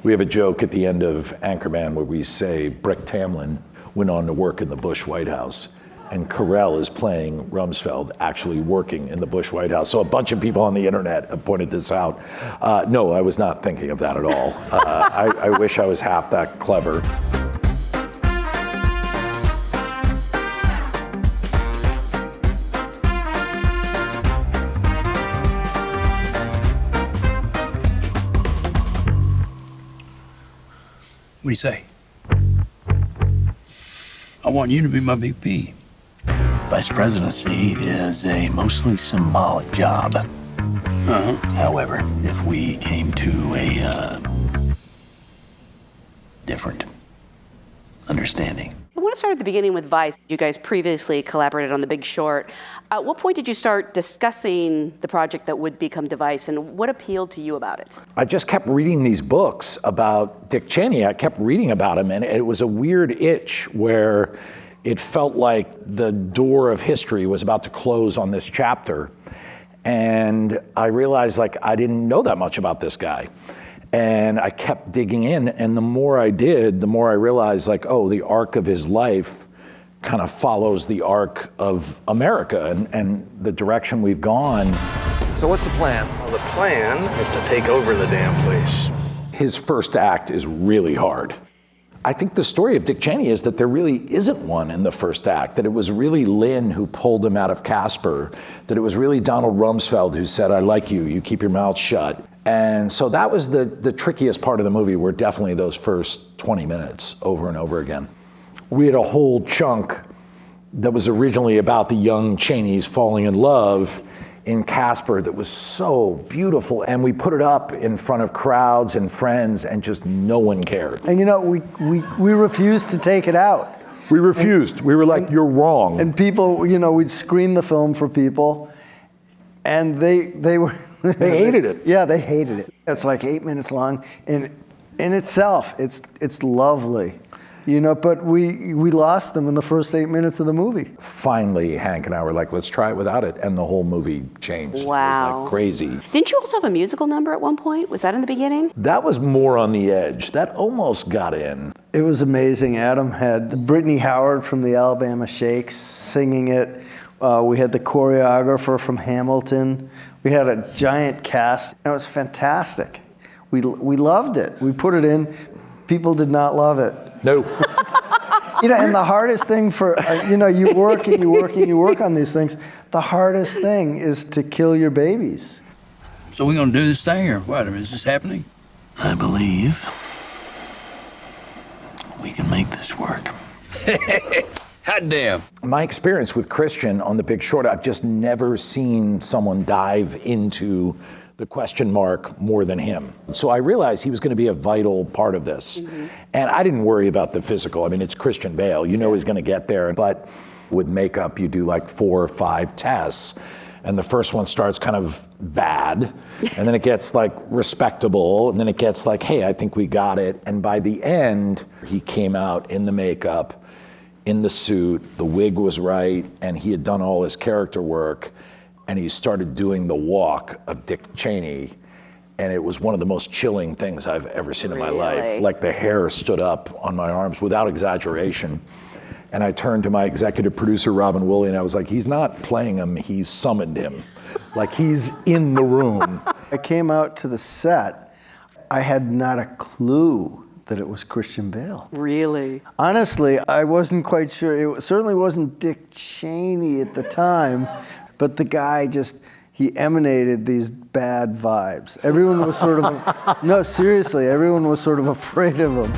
We have a joke at the end of Anchorman where we say Brick Tamland went on to work in the Bush White House, and Carell is playing Rumsfeld, actually working in the Bush White House. So a bunch of people on the internet have pointed this out. No, I was not thinking of that at all. I wish I was half that clever. What do you say? I want you to be my VP. Vice presidency is a mostly symbolic job. However, if we came to a different understanding. I want to start at the beginning with Vice. You guys previously collaborated on The Big Short. At what point did you start discussing the project that would become Vice, and what appealed to you about it? I just kept reading these books about Dick Cheney. I kept reading about him, and it was a weird itch where it felt like the door of history was about to close on this chapter. And I realized, like, I didn't know that much about this guy. And I kept digging in, and the more I did, the more I realized, like, oh, the arc of his life kind of follows the arc of America and the direction we've gone. So what's the plan? Well, the plan is to take over the damn place. His first act is really hard. I think the story of Dick Cheney is that there really isn't one in the first act, that it was really Lynn who pulled him out of Casper, that it was really Donald Rumsfeld who said, I like you, you keep your mouth shut. And so that was the trickiest part of the movie, were definitely those first 20 minutes over and over again. We had a whole chunk that was originally about the young Cheneys falling in love in Casper that was so beautiful, and we put it up in front of crowds and friends, and just no one cared. And you know, we refused to take it out. We refused. We were like, you're wrong. And people, you know, we'd screen the film for people, and they were... They hated it. Yeah, they hated it. It's like 8 minutes long, and in itself, it's lovely. You know, but we lost them in the first 8 minutes of the movie. Finally, Hank and I were like, let's try it without it, and the whole movie changed. Wow. It was like crazy. Didn't you also have a musical number at one point? Was that in the beginning? That was more on the edge. That almost got in. It was amazing. Adam had Brittany Howard from the Alabama Shakes singing it. We had the choreographer from Hamilton. We had a giant cast. It was fantastic. We loved it. We put it in. People did not love it. No. You know, and the hardest thing for, you know, you work and you work and you work on these things. The hardest thing is to kill your babies. So we gonna do this thing, or what? I mean, is this happening? I believe we can make this work. Hot damn. My experience with Christian on The Big Short, I've just never seen someone dive into the question mark more than him. So I realized he was going to be a vital part of this. Mm-hmm. And I didn't worry about the physical. I mean, it's Christian Bale. You know he's going to get there. But with makeup, you do like 4 or 5 tests. And the first one starts kind of bad. And then it gets like respectable. And then it gets like, hey, I think we got it. And by the end, he came out in the makeup, in the suit, the wig was right, and he had done all his character work. And he started doing the walk of Dick Cheney, and it was one of the most chilling things I've ever seen in my life. Like the hair stood up on my arms without exaggeration. And I turned to my executive producer, Robin Woolley, and I was like, he's not playing him, he's summoned him. Like, he's in the room. I came out to the set, I had not a clue that it was Christian Bale. Really? Honestly, I wasn't quite sure. It certainly wasn't Dick Cheney at the time. But the guy he emanated these bad vibes. Everyone was sort of, no, seriously, everyone was sort of afraid of him.